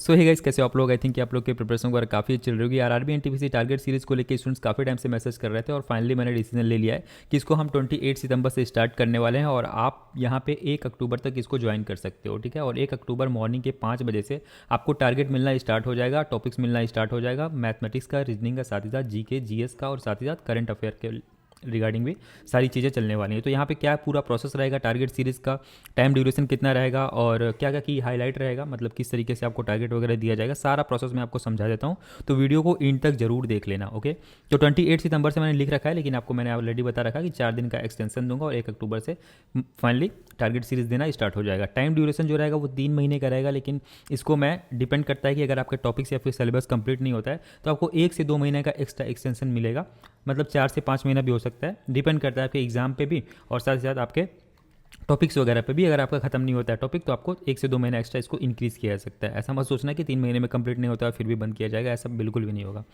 सो hey guys, कैसे हो आप लोग? आई थिंक कि आप लोग की प्रिपरेशन वगैरह काफ़ी चल रही होगी। आरआरबी एनटीपीसी टारगेट सीरीज़ को लेकर स्टूडेंट्स काफ़ी टाइम से मैसेज कर रहे थे और फाइनली मैंने डिसीजन ले लिया है कि इसको हम 28 सितंबर से स्टार्ट करने वाले हैं और आप यहाँ पे 1 अक्टूबर तक इसको ज्वाइन कर सकते हो, ठीक है। और 1 अक्टूबर मॉर्निंग के 5 बजे से आपको टारगेट मिलना स्टार्ट हो जाएगा, टॉपिक्स मिलना स्टार्ट हो जाएगा, मैथमेटिक्स का, रीजनिंग का, साथ ही साथ जीके जीएस का और साथ ही साथ करंट अफेयर के रिगार्डिंग भी सारी चीज़ें चलने वाली हैं। तो यहाँ पे क्या पूरा प्रोसेस रहेगा, टारगेट सीरीज़ का टाइम ड्यूरेशन कितना रहेगा और क्या क्या की हाईलाइट रहेगा, मतलब किस तरीके से आपको टारगेट वगैरह दिया जाएगा, सारा प्रोसेस मैं आपको समझा देता हूँ। तो वीडियो को इन तक जरूर देख लेना, ओके। तो 28 सितंबर से मैंने लिख रखा है, लेकिन आपको मैंने ऑलरेडी बता रखा है कि 4 दिन का एक्सटेंशन दूंगा और 1 अक्टूबर से फाइनली टारगेट सीरीज देना स्टार्ट हो जाएगा। टाइम ड्यूरेशन जो रहेगा वो 3 महीने का रहेगा, लेकिन इसको मैं डिपेंड करता है कि अगर आपके टॉपिक्स या फिर सिलेबस कंप्लीट नहीं होता है तो आपको 1 से 2 महीने का एक्स्ट्रा एक्सटेंशन मिलेगा, मतलब 4 से 5 महीना भी हो सकता है, डिपेंड करता है आपके एग्जाम पे भी और साथ ही साथ आपके टॉपिक्स वगैरह पे भी। अगर आपका खत्म नहीं होता है टॉपिक तो आपको 1 से 2 महीना एक्स्ट्रा इसको इंक्रीज़ किया जा सकता है। ऐसा मत सोचना कि 3 महीने में कंप्लीट नहीं होता है फिर भी बंद किया जाएगा, ऐसा बिल्कुल भी नहीं होगा।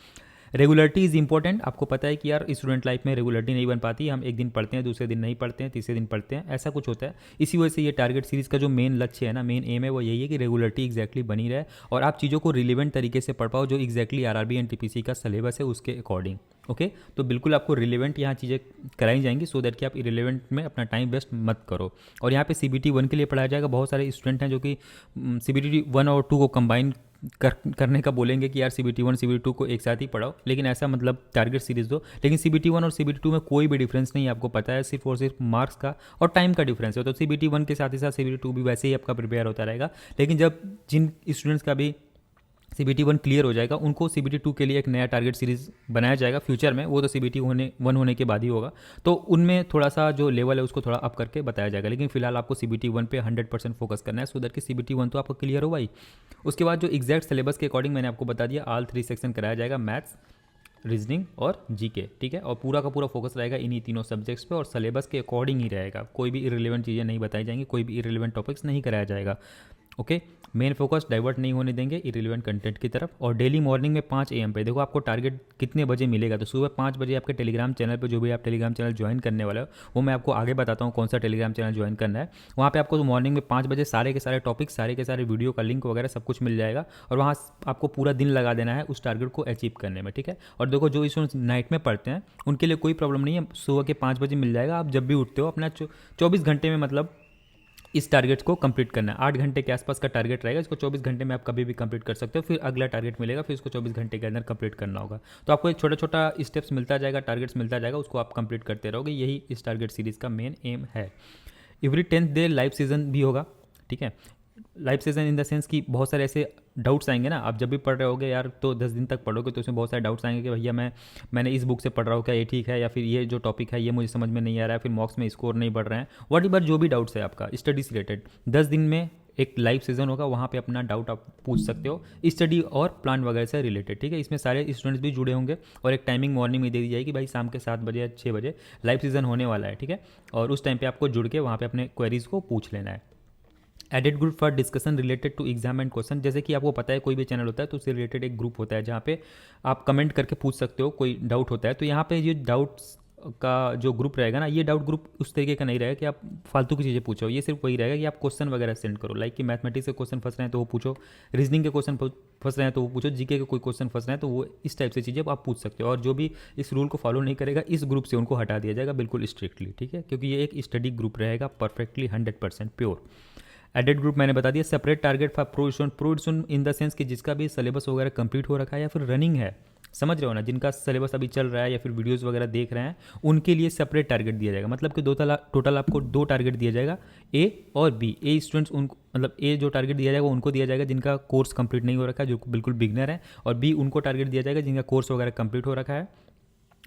Regularity is important. आपको पता है कि यार स्टूडेंट लाइफ में रेगुलरिटी नहीं बन पाती, हम एक दिन पढ़ते हैं, दूसरे दिन नहीं पढ़ते हैं, तीसरे दिन पढ़ते हैं, ऐसा कुछ होता है। इसी वजह से ये टारगेट सीरीज़ का जो मेन लक्ष्य है ना, मेन एम है, वो यही है कि रेगुलरिटी एक्जैक्टली बनी रहे और आप चीज़ों को रिलेवेंट तरीके से पढ़ पाओ जो एक्जैक्टली आरआरबी एनटीपीसी का सिलेबस है उसके अकॉर्डिंग, ओके। तो बिल्कुल आपको रिलेवेंट यहाँ चीज़ें कराई जाएंगी सो दैट कि आप इरिलेवेंट में अपना टाइम वेस्ट मत करो। और यहाँ पे सीबीटी 1 के लिए पढ़ाया जाएगा। बहुत सारे स्टूडेंट हैं जो कि सीबीटी 1 और 2 को कंबाइन करने का बोलेंगे कि यार सीबीटी 1 सीबीटी 2 को एक साथ ही पढ़ाओ, लेकिन ऐसा मतलब टारगेट सीरीज दो। लेकिन सीबीटी 1 और सीबीटी 2 में कोई भी डिफरेंस नहीं है, आपको पता है, सिर्फ और सिर्फ मार्क्स का और टाइम का डिफरेंस है। तो सीबीटी 1 के साथ ही साथ सीबीटी 2 भी वैसे ही आपका प्रिपेयर होता रहेगा। लेकिन जब जिन स्टूडेंट्स का भी सीबीटी 1 क्लियर हो जाएगा उनको सीबीटी 2 के लिए एक नया टारगेट सीरीज बनाया जाएगा फ्यूचर में, वो तो सीबीटी 1 होने के बाद ही होगा। तो उनमें थोड़ा सा जो लेवल है उसको थोड़ा अप करके बताया जाएगा, लेकिन फिलहाल आपको सीबीटी 1 पे 100% फोकस करना है सो दैट कि सीबीटी 1 तो आपको क्लियर हो भाई। उसके बाद जो एग्जैक्ट सिलेबस के अकॉर्डिंग मैंने आपको बता दिया, ऑल 3 सेक्शन कराया जाएगा, मैथ्स, रीजनिंग और जीके, ठीक है। और पूरा का पूरा फोकस रहेगा इन्हीं तीनों सब्जेक्ट्स पे और सिलेबस के अकॉर्डिंग ही रहेगा। कोई भी इरिलेवेंट चीज़ें नहीं बताई जाएंगी, कोई भी इरिलेवेंट टॉपिक्स नहीं कराया जाएगा, ओके। मेन फोकस डाइवर्ट नहीं होने देंगे इरिलेवेंट कंटेंट की तरफ। और डेली मॉर्निंग में 5 AM पे देखो आपको टारगेट कितने बजे मिलेगा। तो सुबह 5 बजे आपके टेलीग्राम चैनल पे, जो भी आप टेलीग्राम चैनल ज्वाइन करने वाले हो वो मैं आपको आगे बताता हूँ कौन सा टेलीग्राम चैनल ज्वाइन करना है। वहाँ पे आपको मॉर्निंग में 5 बजे सारे के सारे टॉपिक, सारे के सारे वीडियो का लिंक वगैरह सब कुछ मिल जाएगा और वहाँ आपको पूरा दिन लगा देना है उस टारगेट को अचीव करने में, ठीक है। और देखो जो स्टूडेंट्स नाइट में पढ़ते हैं उनके लिए कोई प्रॉब्लम नहीं है, सुबह के 5 बजे मिल जाएगा। आप जब भी उठते हो अपना 24 घंटे में मतलब इस टारगेट को कंप्लीट करना है। 8 घंटे के आसपास का टारगेट रहेगा, इसको 24 घंटे में आप कभी भी कंप्लीट कर सकते हो। फिर अगला टारगेट मिलेगा, फिर इसको 24 घंटे के अंदर कंप्लीट करना होगा। तो आपको एक छोटा छोटा स्टेप्स मिलता जाएगा, टारगेट्स मिलता जाएगा, उसको आप कंप्लीट करते रहोगे। यही इस टारगेट सीरीज़ का मेन एम है। Every 10th day live season भी होगा, ठीक है। Live session in the sense कि बहुत सारे ऐसे डाउट्स आएंगे ना, आप जब भी पढ़ रहे होगे यार तो 10 दिन तक पढ़ोगे तो उसमें बहुत सारे डाउट्स आएंगे कि भैया मैंने इस बुक से पढ़ रहा हूँ, क्या ये ठीक है, या फिर ये जो टॉपिक है ये मुझे समझ में नहीं आ रहा है, फिर मॉक्स में स्कोर नहीं बढ़ रहे हैं, वट एवर जो भी डाउट्स है आपका स्टडी से रिलेटेड, 10 दिन में एक लाइव सेशन होगा, वहाँ पे अपना डाउट आप पूछ सकते हो स्टडी और प्लान वगैरह से रिलेटेड, ठीक है। इसमें सारे स्टूडेंट्स भी जुड़े होंगे और एक टाइमिंग मॉर्निंग में दे दी जाएगी, भाई शाम के 7 बजे या 6 बजे लाइव सेशन होने वाला है, ठीक है। और उस टाइम पे आपको जुड़ के वहाँ पे अपने क्वेरीज को पूछ लेना है। Edit group for discussion related to exam and question, जैसे कि आपको पता है कोई भी चैनल होता है तो उससे रिलेटेड एक ग्रुप होता है जहाँ पे आप कमेंट करके पूछ सकते हो, कोई डाउट होता है। तो यहाँ पे ये डाउट्स का जो ग्रुप रहेगा ना, ये डाउट ग्रुप उस तरीके का नहीं रहेगा कि आप फालतू की चीज़ें पूछो, ये सिर्फ वही रहेगा कि आप क्वेश्चन वगैरह सेंड करो, लाइक कि मैथमेटिक्स के क्वेश्चन फंस रहे हैं तो वो पूछो, रीजनिंग के क्वेश्चन फंस रहे हैं तो वो पूछो, जीके के कोई क्वेश्चन फंस रहे हैं तो वो इस टाइप से चीज़ें आप पूछ सकते हो। और जो भी इस रूल को फॉलो नहीं करेगा इस ग्रुप से उनको हटा दिया जाएगा बिल्कुल स्ट्रिक्टली, ठीक है, क्योंकि ये एक स्टडी ग्रुप रहेगा परफेक्टली 100% प्योर। एडेड ग्रुप मैंने बता दिया। Separate target for pro student in the sense कि जिसका भी सिलेबस वगैरह कंप्लीट हो रखा है या फिर रनिंग है, समझ रहे हो ना, जिनका सिलेबस अभी चल रहा है या फिर वीडियोस वगैरह देख रहे हैं, उनके लिए सेपरेट टारगेट दिया जाएगा। मतलब कि टोटल आपको 2 टारगेट दिया जाएगा, ए और बी। ए स्टूडेंट्स उनको मतलब ए जो टारगेट दिया जाएगा उनको दिया जाएगा जिनका कोर्स कंप्लीट नहीं हो रखा है, जो बिल्कुल बिगनर है, और बी उनको टारगेट दिया जाएगा जिनका कोर्स वगैरह कंप्लीट हो रखा है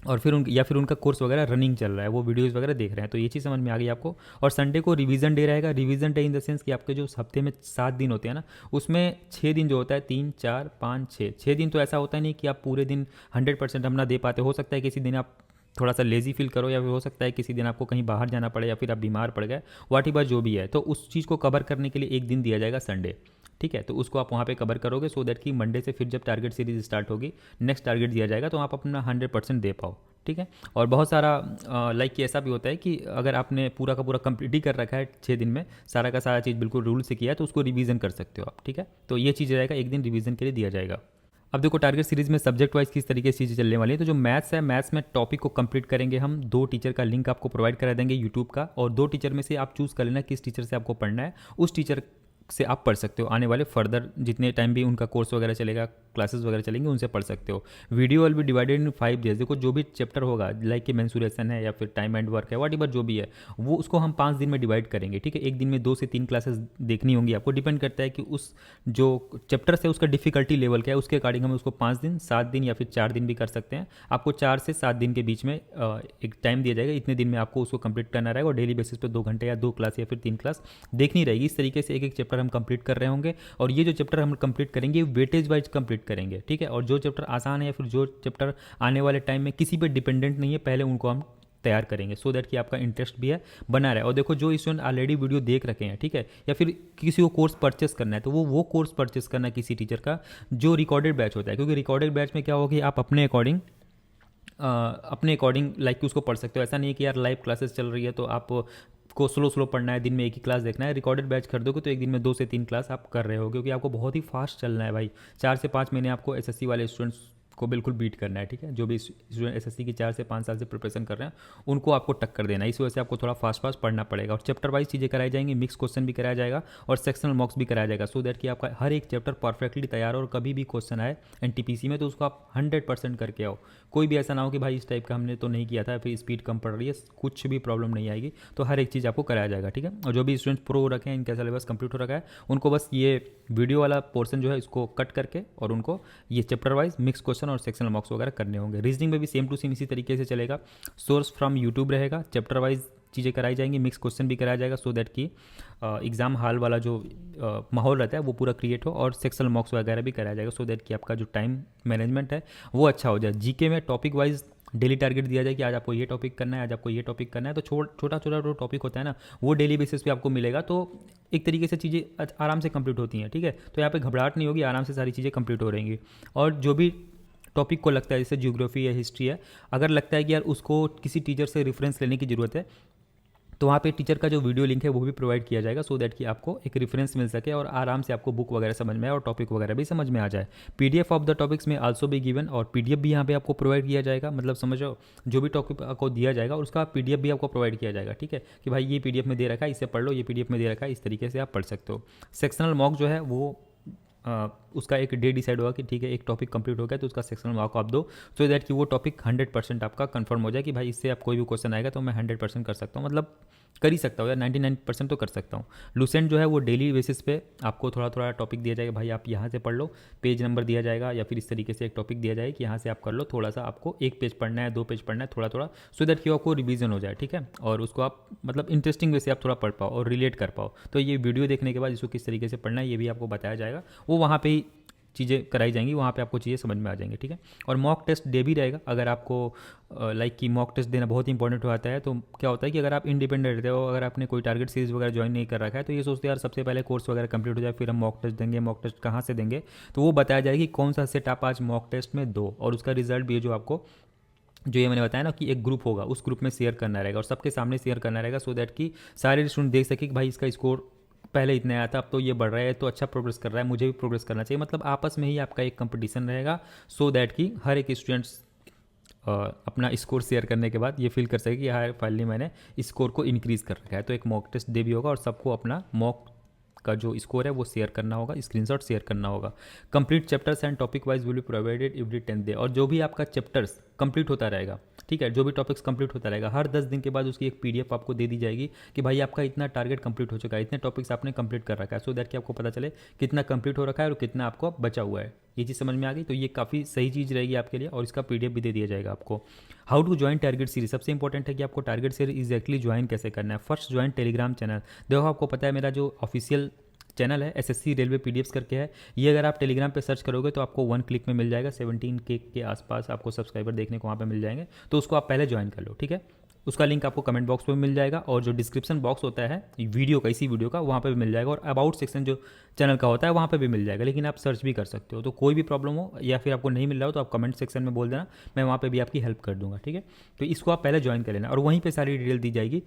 और फिर उनका कोर्स वगैरह रनिंग चल रहा है, वो वीडियोस वगैरह देख रहे हैं। तो ये चीज़ समझ में आ गई आपको। और संडे को रिवीजन डे रहेगा। Revision day in the sense कि आपके जो हफ्ते में 7 दिन होते हैं ना, उसमें 6 दिन जो होता है, 3 4 5 6 दिन तो ऐसा होता है नहीं कि आप पूरे दिन 100% अपना दे पाते। हो सकता है किसी दिन आप थोड़ा सा लेजी फील करो, या फिर हो सकता है किसी दिन आपको कहीं बाहर जाना पड़े, या फिर आप बीमार पड़ गए, वाट एवर जो भी है, तो उस चीज़ को कवर करने के लिए एक दिन दिया जाएगा संडे, ठीक है, तो उसको आप वहाँ पे कवर करोगे सो दैट कि मंडे से फिर जब टारगेट सीरीज स्टार्ट होगी, नेक्स्ट टारगेट दिया जाएगा, तो आप अपना 100% दे पाओ। ठीक है, और बहुत सारा लाइक कि ऐसा भी होता है कि अगर आपने पूरा का पूरा कंप्लीट ही कर रखा है 6 दिन में, सारा का सारा चीज़ बिल्कुल रूल से किया है, तो उसको रिवीजन कर सकते हो आप। ठीक है, तो ये चीज़ रहेगा, एक दिन रिवीजन के लिए दिया जाएगा। अब देखो टारगेट सीरीज में सब्जेक्ट वाइज किस तरीके से चीज़ें चलने वाली है। तो जो मैथ्स है, मैथ्स में टॉपिक को कंप्लीट करेंगे हम, 2 टीचर का लिंक आपको प्रोवाइड करा देंगे यूट्यूब का, और 2 टीचर में से आप चूज़ कर लेना किस टीचर से आपको पढ़ना है, उस टीचर से आप पढ़ सकते हो। आने वाले फर्दर जितने टाइम भी उनका कोर्स वगैरह चलेगा, क्लासेस वगैरह चलेंगे, उनसे पढ़ सकते हो। Video will be divided in 5 days. देखो जो भी चैप्टर होगा, लाइक कि मेंसुरेशन है या फिर टाइम एंड वर्क है, वट एवर जो भी है, वो उसको हम 5 दिन में डिवाइड करेंगे। ठीक है, एक दिन में 2 से 3 क्लासेस देखनी होंगी आपको, डिपेंड करता है कि उस जो चैप्टर से उसका डिफिकल्टी लेवल क्या है, उसके अकॉर्डिंग हम उसको 5 दिन, 7 दिन या फिर 4 दिन भी कर सकते हैं। आपको 4 से 7 दिन के बीच में एक टाइम दिया जाएगा, इतने दिन में आपको उसको कंप्लीट करना रहेगा, और डेली बेसिस पे 2 घंटे या 2 क्लास या फिर 3 क्लास देखनी रहेगी। इस तरीके से एक एक चैप्टर हम कंप्लीट कर रहे होंगे, और ये जो चैप्टर हम कंप्लीट करेंगे वेटेज वाइज कंप्लीट करेंगे। ठीक है, और जो चैप्टर आसान है या फिर जो चैप्टर आने वाले टाइम में किसी पे डिपेंडेंट नहीं है, पहले उनको हम तैयार करेंगे, सो दैट कि आपका इंटरेस्ट भी है बना रहे। और देखो जो स्टूडेंट ऑलरेडी वीडियो देख रखे हैं, ठीक है, या फिर किसी को कोर्स परचेस करना है, तो वो कोर्स परचेस करना है किसी टीचर का जो रिकॉर्डेड बैच होता है, क्योंकि रिकॉर्डेड बैच में क्या होगा कि आप अपने अकॉर्डिंग लाइक कि उसको पढ़ सकते हो। ऐसा नहीं है कि यार लाइव क्लासेस चल रही है तो आप को स्लो पढ़ना है, दिन में एक ही क्लास देखना है। रिकॉर्डेड बैच खरीदोगे तो एक दिन में 2 से 3 क्लास आप कर रहे हो, क्योंकि आपको बहुत ही फास्ट चलना है भाई। 4 से 5 महीने आपको एसएससी वाले स्टूडेंट्स को बिल्कुल बीट करना है। ठीक है, जो भी स्टूडेंट एसएससी की 4 से 5 साल से प्रिपरेशन कर रहे हैं, उनको आपको टक्कर देना है। इस वजह से आपको थोड़ा फास्ट पढ़ना पड़ेगा, और चैप्टर वाइज चीज़ें कराई जाएंगी, मिक्स क्वेश्चन भी कराया जाएगा और सेक्शनल मॉक्स भी कराया जाएगा, सो दैट कि आपका हर एक चैप्टर परफेक्टली तैयार हो, और कभी भी क्वेश्चन आए एनटीपीसी में तो उसको आप 100% करके आओ। कोई भी ऐसा ना हो कि भाई इस टाइप का हमने तो नहीं किया था, फिर स्पीड कम पड़ रही है, कुछ भी प्रॉब्लम नहीं आएगी। तो हर एक चीज़ आपको कराया जाएगा। ठीक है, और जो भी स्टूडेंट्स प्रो हो रखे हैं, इनका सिलेबस कंप्लीट हो रखा है, उनको बस ये वीडियो वाला पोर्शन जो है इसको कट करके और उनको ये चैप्टर वाइज मिक्स क्वेश्चन और सेक्शनल मॉक्स वगैरह करने होंगे। रीजनिंग में भी सेम टू सेम इसी तरीके से चलेगा, सोर्स फ्रॉम यूट्यूब रहेगा, चैप्टर वाइज चीज़ें कराई जाएंगी, मिक्स क्वेश्चन भी कराया जाएगा, सो दैट कि एग्जाम हॉल वाला जो माहौल रहता है वो पूरा क्रिएट हो, और सेक्शनल मॉक्स वगैरह भी कराया जाएगा, सो दैट कि आपका जो टाइम मैनेजमेंट है वो अच्छा हो जाए। जीके में टॉपिक वाइज डेली टारगेट दिया जाए कि आज आपको ये टॉपिक करना है, आज आपको ये टॉपिक करना है, तो छोटा छोटा जो टॉपिक होता है ना, वो डेली बेसिस पे आपको मिलेगा, तो एक तरीके से चीज़ें आराम से कंप्लीट होती हैं। ठीक है, तो यहाँ पे घबराहट नहीं होगी, आराम से सारी चीज़ें कंप्लीट हो रहेंगी। और जो भी टॉपिक को लगता है, जैसे ज्योग्राफी है, हिस्ट्री है, अगर लगता है कि यार उसको किसी टीचर से रेफरेंस लेने की ज़रूरत है, तो वहाँ पे टीचर का जो वीडियो लिंक है वो भी प्रोवाइड किया जाएगा, सो दैट कि आपको एक रेफरेंस मिल सके और आराम से आपको बुक वगैरह समझ में आए और टॉपिक वगैरह भी समझ में आ जाए। पीडीएफ ऑफ द टॉपिक्स में आल्सो भी गिवन, और पीडीएफ भी यहाँ पे आपको प्रोवाइड किया जाएगा, मतलब समझो जो भी टॉपिक आपको दिया जाएगा और उसका पीडीएफ भी आपको प्रोवाइड किया जाएगा। ठीक है, कि भाई ये पीडीएफ में दे रखा है, इसे पढ़ लो, ये पीडीएफ में दे रखा है, इस तरीके से आप पढ़ सकते हो। सेक्शनल मॉक जो है वो उसका एक डे डिसाइड होगा कि ठीक है एक टॉपिक कंप्लीट हो गया तो उसका सेक्शनल मार्क आप दो, सो दैट कि वो टॉपिक 100% आपका कंफर्म हो जाए कि भाई इससे आप कोई भी क्वेश्चन आएगा तो मैं 100% कर सकता हूँ, मतलब कर ही सकता हूँ या 99% तो कर सकता हूँ। लूसेंट जो है वो डेली बेसिस पे आपको थोड़ा थोड़ा टॉपिक दिया जाएगा, भाई आप यहाँ से पढ़ लो, पेज नंबर दिया जाएगा, या फिर इस तरीके से एक टॉपिक दिया जाएगा कि यहाँ से आप कर लो, थोड़ा सा आपको 1 पेज पढ़ना है, 2 पेज पढ़ना है, थोड़ा थोड़ा, सो दैट कि आपको रिवीजन हो जाए। ठीक है, और उसको आप मतलब इंटरेस्टिंग वे से आप थोड़ा पढ़ पाओ और रिलेट कर पाओ। तो ये वीडियो देखने के बाद इसको किस तरीके से पढ़ना है ये भी आपको बताया जाएगा, वो वहाँ पे ही चीज़ें कराई जाएंगी, वहाँ पे आपको चीज़ें समझ में आ जाएंगी। ठीक है, और मॉक टेस्ट डे भी रहेगा। अगर आपको लाइक कि मॉक टेस्ट देना बहुत इंपॉर्टेंट हो जाता है, तो क्या होता है कि अगर आप इंडिपेंडेंट रहते हो, अगर आपने कोई टारगेट सीरीज वगैरह ज्वाइन नहीं कर रखा है, तो ये सोचते हैं यार सबसे पहले कोर्स वगैरह कंप्लीट हो जाए फिर हम मॉक टेस्ट देंगे। मॉक टेस्ट कहाँ से देंगे, तो वो बताया जाएगा कि कौन सा सेट आप आज मॉक टेस्ट में दो, और उसका रिजल्ट भी है जो आपको, जो ये मैंने बताया ना कि एक ग्रुप होगा, उस ग्रुप में शेयर करना रहेगा और सबके सामने शेयर करना रहेगा, सो दैट कि सारे स्टूडेंट देख सके कि भाई इसका स्कोर पहले इतना आया था, अब तो ये बढ़ रहा है, तो अच्छा प्रोग्रेस कर रहा है, मुझे भी प्रोग्रेस करना चाहिए। मतलब आपस में ही आपका एक कंपटीशन रहेगा, सो दैट कि हर एक स्टूडेंट्स अपना स्कोर शेयर करने के बाद ये फील कर सके कि यार फाइनली मैंने स्कोर को इंक्रीज़ कर रखा है। तो एक मॉक टेस्ट डे भी होगा और सबको अपना मॉक का जो स्कोर है वो शेयर करना होगा, स्क्रीनशॉट शेयर करना होगा। Complete chapters and topic wise will be provided every 10 day, और जो भी आपका चैप्टर्स कंप्लीट होता रहेगा, ठीक है, जो भी टॉपिक्स कंप्लीट होता रहेगा, हर 10 दिन के बाद उसकी एक पीडीएफ आपको दे दी जाएगी कि भाई आपका इतना टारगेट कंप्लीट हो चुका है, इतने टॉपिक्स आपने कंप्लीट कर रखा है, सो दैट कि आपको पता चले कितना कंप्लीट हो रखा है और कितना आपको बचा हुआ है। ये चीज़ समझ में आ गई, तो ये काफ़ी सही चीज़ रहेगी आपके लिए, और इसका पीडीएफ भी दे दिया जाएगा आपको। How to join target series, सबसे इंपॉर्टेंट है कि आपको टारगेट सीरीज एग्जैक्टली ज्वाइन कैसे करना है। First join Telegram channel. देखो आपको पता है मेरा जो ऑफिशियल चैनल है एसएससी रेलवे पीडीएफ्स करके है, ये अगर आप टेलीग्राम पे सर्च करोगे तो आपको 1 क्लिक में मिल जाएगा। 17K के आसपास आपको सब्सक्राइबर देखने को वहाँ पे मिल जाएंगे, तो उसको आप पहले ज्वाइन कर लो। ठीक है, उसका लिंक आपको कमेंट बॉक्स में मिल जाएगा, और जो डिस्क्रिप्शन बॉक्स होता है वीडियो का, इसी वीडियो का, वहाँ पे भी मिल जाएगा, और अबाउट सेक्शन जो चैनल का होता है वहाँ पे भी मिल जाएगा। लेकिन आप सर्च भी कर सकते हो, तो कोई भी प्रॉब्लम हो या फिर आपको नहीं मिल रहा हो तो आप कमेंट सेक्शन में बोल देना, मैं वहाँ पे भी आपकी हेल्प कर दूंगा, ठीक है। तो इसको आप पहले ज्वाइन कर लेना, और वहीं पे सारी डिटेल दी जाएगी।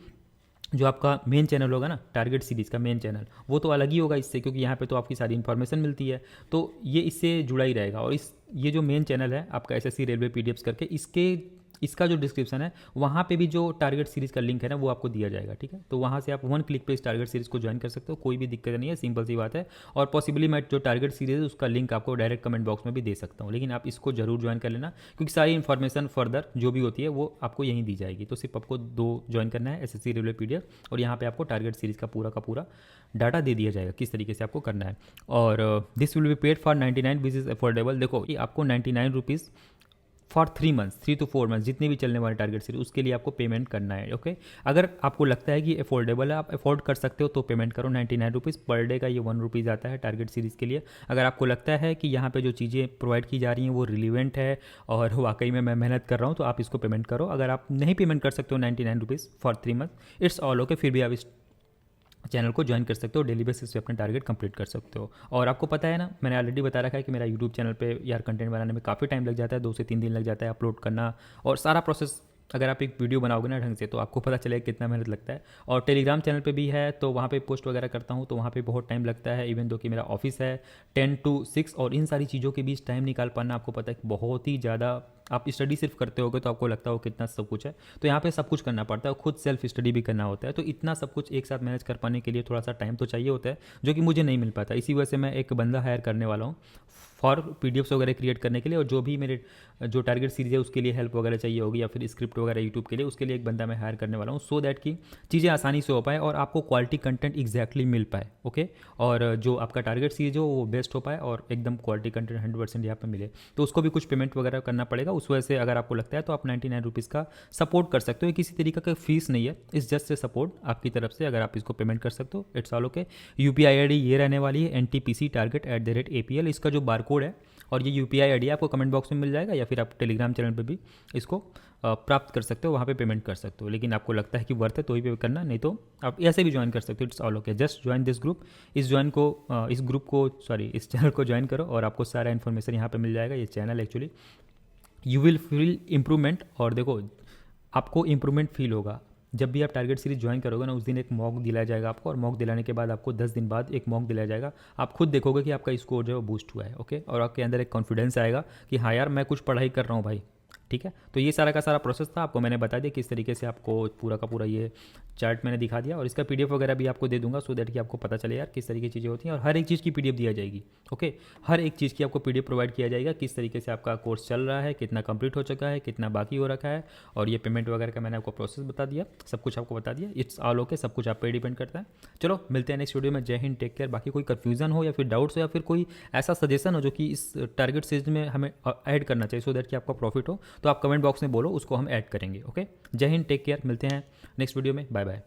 जो आपका मेन चैनल होगा ना, टारगेट सीरीज़ का मेन चैनल, वो तो अलग ही होगा इससे, क्योंकि यहाँ पे तो आपकी सारी इन्फॉर्मेशन मिलती है, तो ये इससे जुड़ा ही रहेगा। और ये जो मेन चैनल है आपका एसएससी रेलवे पीडीएफ्स करके, इसका जो डिस्क्रिप्शन है वहाँ पे भी जो टारगेट सीरीज़ का लिंक है ना वो आपको दिया जाएगा, ठीक है। तो वहाँ से आप 1 क्लिक पे इस टारगेट सीरीज़ को ज्वाइन कर सकते हो, कोई भी दिक्कत नहीं है, सिंपल सी बात है। और पॉसिबली मैं जो टारगेट सीरीज़ है उसका लिंक आपको डायरेक्ट कमेंट बॉक्स में भी दे सकता हूँ, लेकिन आप इसको जरूर ज्वाइन कर लेना, क्योंकि सारी इन्फॉर्मेशन फर्दर जो भी होती है वो आपको यहीं दी जाएगी। तो सिर्फ आपको 2 ज्वाइन करना है, एसएससी रेलवे पीडीएफ, और यहाँ पे आपको टारगेट सीरीज़ का पूरा डाटा दे दिया जाएगा किस तरीके से आपको करना है। और this will be paid for 99, which is affordable. देखो ये आपको 99 rupees for 3 months, 3 to 4 months, जितने भी चलने वाले टारगेट सीरीज, उसके लिए आपको पेमेंट करना है, ओके। अगर आपको लगता है कि अफोर्डेबल है, आप अफोर्ड कर सकते हो, तो पेमेंट करो। 99 रुपीज़ पर डे का ये 1 रुपीज़ आता है टारगेट सीरीज़ के लिए। अगर आपको लगता है कि यहाँ पे जो चीज़ें प्रोवाइड की जा रही हैं वो रिलीवेंट है और वाकई में मैं मेहनत कर रहा हूँ, तो आप इसको पेमेंट करो। अगर आप नहीं पेमेंट कर सकते हो 99 rupees for 3 month, it's all okay, फिर भी आप इस चैनल को ज्वाइन कर सकते हो, डेली बेसिस पे अपने टारगेट कंप्लीट कर सकते हो। और आपको पता है ना, मैंने ऑलरेडी बता रखा है कि मेरा यूट्यूब चैनल पे यार कंटेंट बनाने में काफ़ी टाइम लग जाता है, 2 से 3 दिन लग जाता है अपलोड करना, और सारा प्रोसेस अगर आप एक वीडियो बनाओगे ना ढंग से तो आपको पता चलेगा कितना मेहनत लगता है। और टेलीग्राम चैनल पे भी है, तो वहाँ पे पोस्ट वगैरह करता हूँ, तो वहाँ पे बहुत टाइम लगता है, इवन दो कि मेरा ऑफिस है 10 to 6, और इन सारी चीज़ों के बीच टाइम निकाल पाना आपको पता है कि बहुत ही ज़्यादा, आप स्टडी सिर्फ करते होगे तो आपको लगता हो कितना सब कुछ है, तो यहाँ पे सब कुछ करना पड़ता है, खुद सेल्फ स्टडी भी करना होता है, तो इतना सब कुछ एक साथ मैनेज कर पाने के लिए थोड़ा सा टाइम तो चाहिए होता है, जो कि मुझे नहीं मिल पाता। इसी वजह से मैं एक बंदा हायर करने वाला हूँ फॉर पीडीएफ्स वगैरह क्रिएट करने के लिए, और जो भी मेरे जो टारगेट सीरीज है उसके लिए हेल्प वगैरह चाहिए होगी, या फिर स्क्रिप्ट वगैरह यूट्यूब के लिए, उसके लिए एक बंदा मैं हायर करने वाला हूँ, सो दैट कि चीज़ें आसानी से हो पाए और आपको क्वालिटी कंटेंट एग्जैक्टली मिल पाए, ओके। और जो आपका टारगेट सीरीज हो वो बेस्ट हो पाए और एकदम क्वालिटी कंटेंट 100% यहाँ पर मिले, तो उसको भी कुछ पेमेंट वगैरह करना पड़ेगा। उस वजह से अगर आपको लगता है तो आप 99 रुपीज़ का सपोर्ट कर सकते हो, किसी तरीके का फीस नहीं है, इस जस्ट से सपोर्ट आपकी तरफ से, अगर आप इसको पेमेंट कर सकते हो it's all okay. UPI ID ये रहने वाली है ntpctarget@apl, इसका जो बारकोड है और ये यूपीआई आईडी आपको कमेंट बॉक्स में मिल जाएगा, या फिर आप टेलीग्राम चैनल पे भी इसको प्राप्त कर सकते हो, वहाँ पे पेमेंट कर सकते हो। लेकिन आपको लगता है कि वर्थ है तो ही पे करना, नहीं तो आप ऐसे भी ज्वाइन कर सकते हो, it's all okay. Just join this group, इस ग्रुप को इस चैनल को ज्वाइन करो और आपको सारा इन्फॉर्मेशन यहाँ पे मिल जाएगा। ये channel actually you will feel improvement, और देखो आपको इम्प्रूवमेंट फील होगा जब भी आप टारगेट सीरीज ज्वाइन करोगे ना, उस दिन एक मॉक दिलाया जाएगा आपको, और मॉक दिलाने के बाद आपको 10 दिन बाद एक मॉक दिलाया जाएगा, आप खुद देखोगे कि आपका स्कोर जो है वो बूस्ट हुआ है, ओके। और आपके अंदर एक कॉन्फिडेंस आएगा कि हाँ यार मैं कुछ पढ़ाई कर रहा हूँ भाई, ठीक है। तो ये सारा का सारा प्रोसेस था, आपको मैंने बता दिया किस तरीके से आपको पूरा का पूरा ये चार्ट मैंने दिखा दिया, और इसका पीडीएफ वगैरह भी आपको दे दूंगा, सो दैट कि आपको पता चले यार किस तरीके की चीज़ें होती हैं, और हर एक चीज़ की पीडीएफ दिया जाएगी, ओके। हर एक चीज़ की आपको पीडीएफ प्रोवाइड किया जाएगा, किस तरीके से आपका कोर्स चल रहा है, कितना कंप्लीट हो चुका है, कितना बाकी हो रखा है, और ये पेमेंट वगैरह का मैंने आपको प्रोसेस बता दिया, सब कुछ आपको बता दिया, इट्स ऑल ओके, सब कुछ आप पे डिपेंड करता है। चलो मिलते हैं नेक्स्ट वीडियो में, जय हिंद, टेक केयर। बाकी कोई कन्फ्यूजन हो या फिर डाउट्स हो या फिर कोई ऐसा सजेशन हो जो कि इस टारगेट सीरीज में हमें ऐड करना चाहिए, सो दैट कि आपका प्रॉफिट हो, तो आप कमेंट बॉक्स में बोलो, उसको हम ऐड करेंगे, ओके। जय हिंद, टेक केयर, मिलते हैं नेक्स्ट वीडियो में, बाय बाय।